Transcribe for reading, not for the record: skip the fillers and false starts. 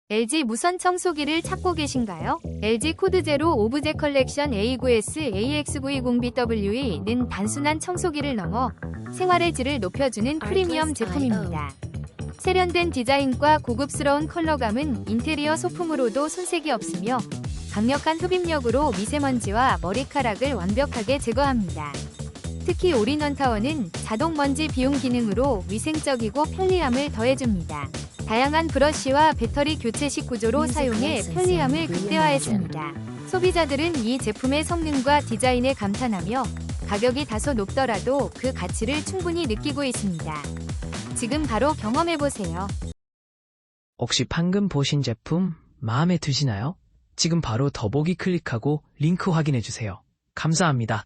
LG 무선 청소기를 찾고 계신가요? LG 코드 제로 오브제 컬렉션 A9S AX920BWE는 단순한 청소기를 넘어 생활의 질을 높여주는 프리미엄 제품입니다. 세련된 디자인과 고급스러운 컬러감은 인테리어 소품으로도 손색이 없으며 강력한 흡입력으로 미세먼지와 머리카락을 완벽하게 제거합니다. 특히 올인원 타워는 자동 먼지 비움 기능으로 위생적이고 편리함을 더해줍니다. 다양한 브러쉬와 배터리 교체식 구조로 사용해 편리함을 극대화했습니다. 소비자들은 이 제품의 성능과 디자인에 감탄하며 가격이 다소 높더라도 그 가치를 충분히 느끼고 있습니다. 지금 바로 경험해보세요. 혹시 방금 보신 제품 마음에 드시나요? 지금 바로 더보기 클릭하고 링크 확인해주세요. 감사합니다.